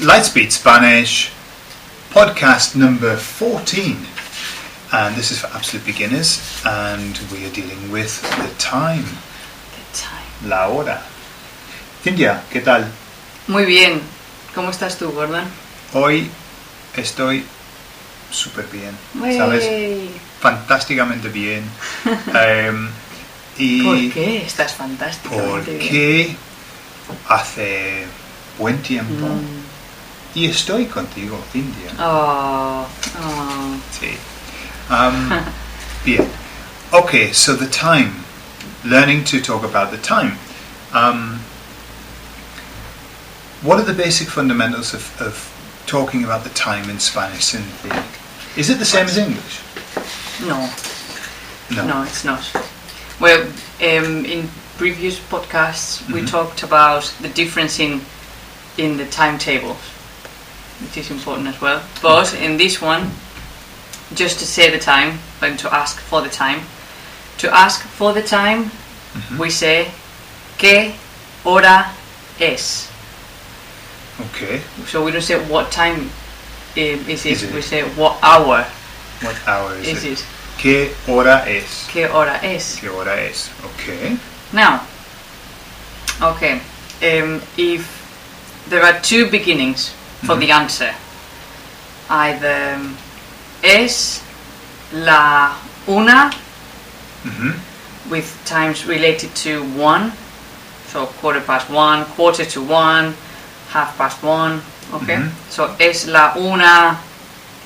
Lightspeed Spanish, podcast number 14. And this is for absolute beginners, and we are dealing with the time. The time. La hora. Cintia, ¿qué tal? Muy bien. ¿Cómo estás tú, Gordon? Hoy estoy súper bien, Wey. ¿sabes? Fantásticamente bien. Y ¿Por qué estás fantásticamente bien? porque hace buen tiempo y estoy contigo, Cintia. Oh. Sí. Bien. Okay, so the time. Learning to talk about the time. What are the basic fundamentals of talking about the time in Spanish, Cynthia? Is it the same as English? No. No. No, it's not. Well, in previous podcasts we talked about the difference in the timetables, which is important as well. But in this one, just to say the time, and to ask for the time. To ask for the time, we say ¿qué hora es? Okay. So we don't say what time is it. it? We say what hour What hour is it. ¿Qué hora es? ¿Qué hora es? ¿Qué hora es? Okay. Now, okay, if there are two beginnings for the answer, either es la una with times related to 1, so 1:15, 1:45, 1:30, okay? So es la una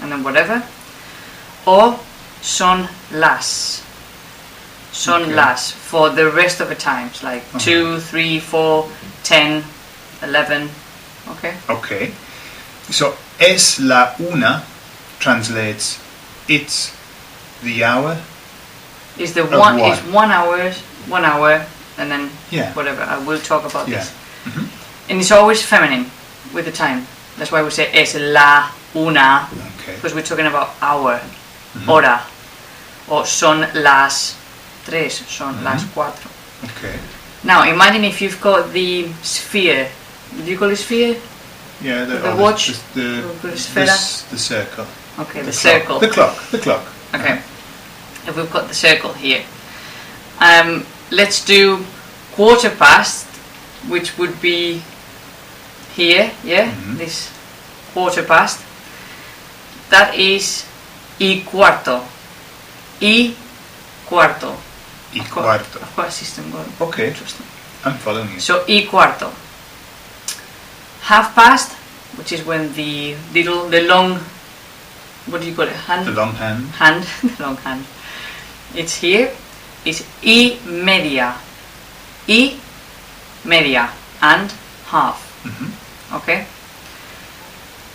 and then whatever, or son las. Son las for the rest of the times, like 2, 3, 4, 10, 11, okay? Okay. So es la una translates it's the hour. Is the Of one what? is 1 hour, and then Yeah. whatever. I will talk about this. Mhm. And it's always feminine with the time. That's why we say es la una, Okay. because we're talking about hour, hora, or son las 3, son las 4. Okay. Now imagine if you've got the sphere. Do you call it sphere? Yeah, The watch? the Esfera? circle. Okay, the clock. circle. The clock. Okay, if we've got the circle here, let's do 1/4, which would be here, yeah, this 1/4. That is y cuarto. Y cuarto. Y cuarto. I've got a system going. Okay. Interesting. I'm following you. So y cuarto. 1/2, which is when the long, what do you call it? Hand. The long hand. Hand, the long hand. It's here. It's y media. Y media and half. Okay.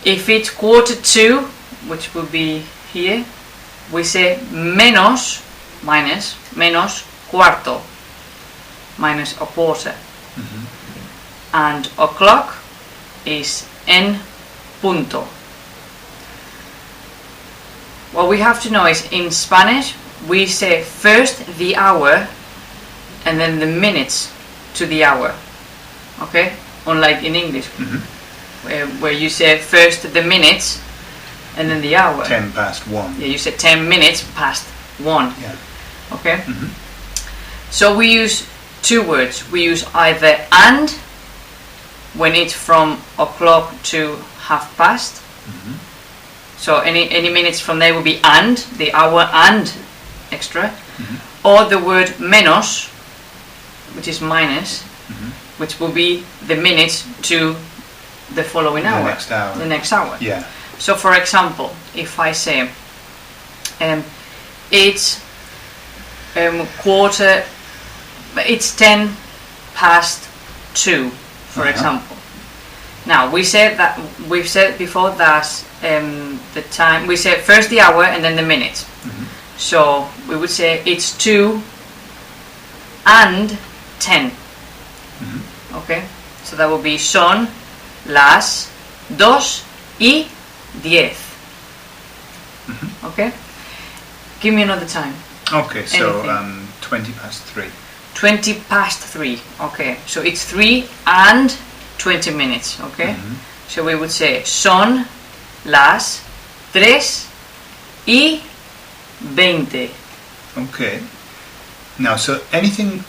If it's 1/4, which would be here, we say menos cuarto, minus a quarter. And o'clock is en punto. What we have to know is in Spanish we say first the hour and then the minutes to the hour. Okay? Unlike in English, where you say first the minutes and then the hour. 1:10. Yeah, you say 10 minutes past 1. Yeah. Okay? So we use two words. We use either and when it's from o'clock to 1/2. So any minutes from there will be and, the hour and extra. Or the word menos, which is minus, which will be the minutes to the following hour. Next hour. The next hour. Yeah. So for example, if I say it's it's 2:10, for example. Now we've said before that the time, we say first the hour and then the minutes. So we would say it's 2:10. Okay, so that would be son las 2:10. Okay, give me another time. Okay, so Anything. 3:20. 3:20. Okay, so it's 3 and 20 minutes. Okay, So we would say son las 3:20. Okay. Now, so anything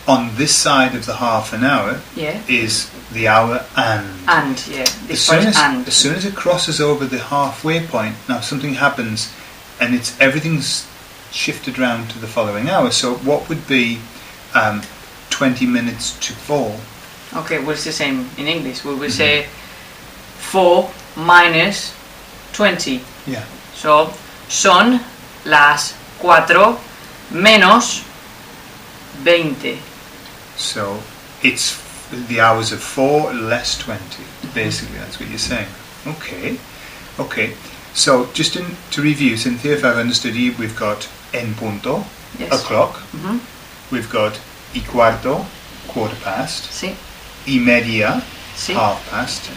on this side of the half an hour is the hour and. And, yeah. As soon as it crosses over the halfway point, now something happens and everything's shifted round to the following hour. So what would be 20 minutes to 4? Okay, well, it's the same in English. We will say 4 minus 20. Yeah. So, son las 4 menos 20. So, it's the hours of 4 less 20. Basically, that's what you're saying. Okay. So, just to review, Cynthia, if I've understood you, we've got en punto, o'clock. We've got y cuarto, 1/4. Sí. Y media, Sí. 1/2.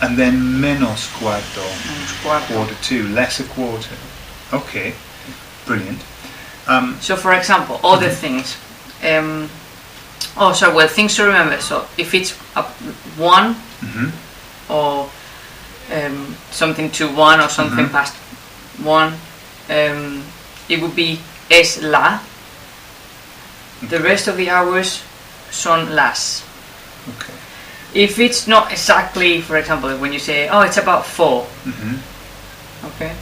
And then menos cuarto, Menos cuarto. 1/4, less a quarter. Okay, brilliant. So, for example, other things. Things to remember. So, if it's 1 or something to 1 or something past 1, it would be es la. The rest of the hours son las. Okay. If it's not exactly, for example, when you say, it's about 4, okay,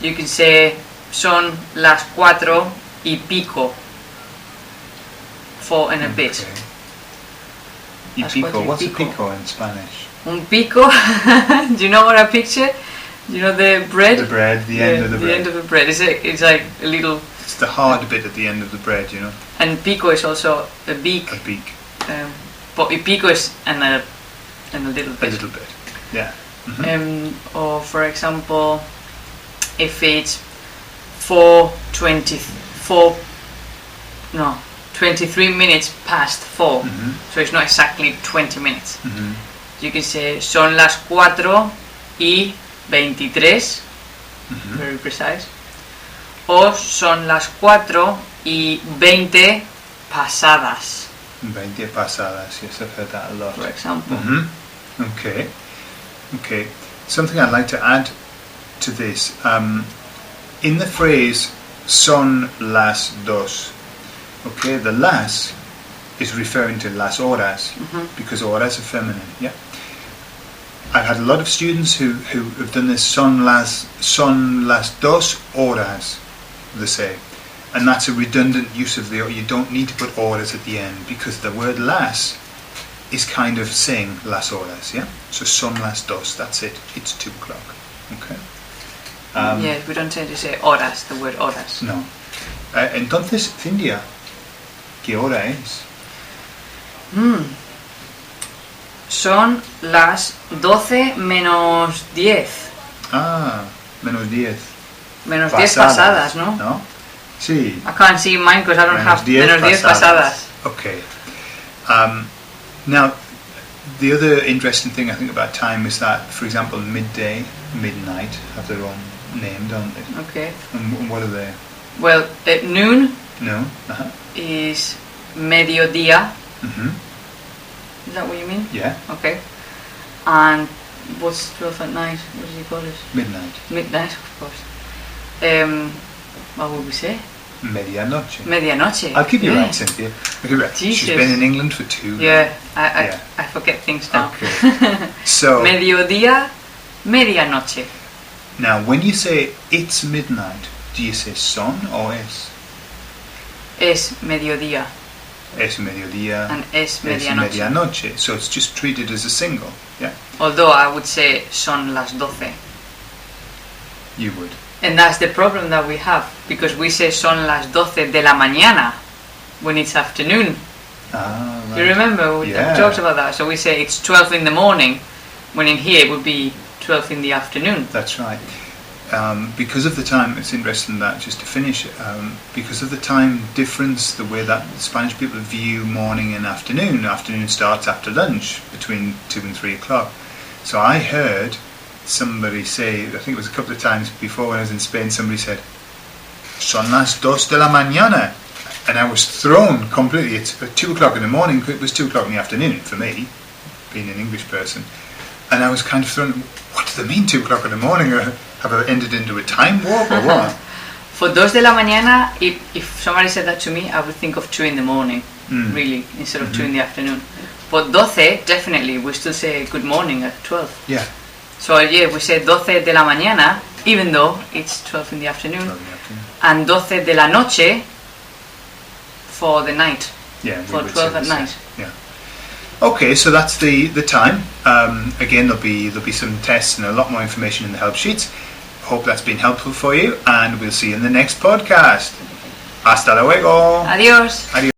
you can say son las 4:05. 4 and a bit. Y Las pico. 4:05. What's a pico in Spanish? Un pico. Do you know what I picture? Do you know the bread? The bread, the end of the bread. The end of the bread. It's like a little. It's the hard bit at the end of the bread, you know. And pico is also a beak. A beak. But y pico is and a little bit. A little bit. Yeah. Or for example, if it's 23 minutes past 4, so it's not exactly 20 minutes. You can say son las 4:23, very precise. O son las 4:20 pasadas. 20 pasadas, yes, I've heard that a lot. For example. Okay. Something I'd like to add to this. In the phrase son las 2, okay, the las is referring to las horas because horas are feminine, yeah? I've had a lot of students who have done this son las 2 horas, they say. And that's a redundant use of you don't need to put horas at the end because the word las is kind of saying las horas, yeah? So son las 2, that's it. It's 2 o'clock, okay? We don't tend to say horas, the word horas. No. Entonces, Cindia, ¿qué hora es? Son las 12 menos 10. Menos 10. Menos 10 pasadas, ¿no? ¿No? Sí. I can't see mine because I don't have menos 10 pasadas. Okay. Now, the other interesting thing I think about time is that, for example, midday, midnight have their own name, don't they? Okay. And what are they? Well, at noon is mediodía. Is that what you mean? Yeah. Okay. And what's 12 at night? What do you call it? Midnight. Midnight, of course. What would we say? Medianoche. Medianoche. I'll keep you right, Cynthia. She's been in England for 2 years. Yeah, I forget things now. Okay. So. Mediodía, medianoche. Now, when you say it's midnight, do you say son or es? Es mediodía. Es mediodía. And es medianoche. Es medianoche. So it's just treated as a single, yeah? Although I would say son las 12. You would. And that's the problem that we have, because we say son las 12 de la mañana when it's afternoon. Ah, right. Do you remember? We talked about that. So we say it's 12 in the morning, when in here it would be 12 in the afternoon. That's right. Because of the time, it's interesting that, just to finish, because of the time difference, the way that the Spanish people view morning and afternoon. Afternoon starts after lunch, between 2 and 3 o'clock. So I heard somebody say, I think it was a couple of times before when I was in Spain, somebody said, son las 2 de la mañana. And I was thrown completely. It's 2 o'clock in the morning, it was 2 o'clock in the afternoon for me, being an English person. And I was kind of thinking, what do they mean 2 o'clock in the morning? Have I entered into a time warp or what? For 2 de la mañana, if somebody said that to me, I would think of 2 in the morning, really, instead of 2 in the afternoon. But 12, definitely, we still say good morning at 12. Yeah. So yeah, we say 12 de la mañana, even though it's 12 in the afternoon. 12 in the afternoon. And 12 de la noche for the night. Yeah, for 12 at night. Yeah. Okay, so that's the time. Again, there'll be some tests and a lot more information in the help sheets. Hope that's been helpful for you, and we'll see you in the next podcast. Hasta luego. Adiós. Adiós.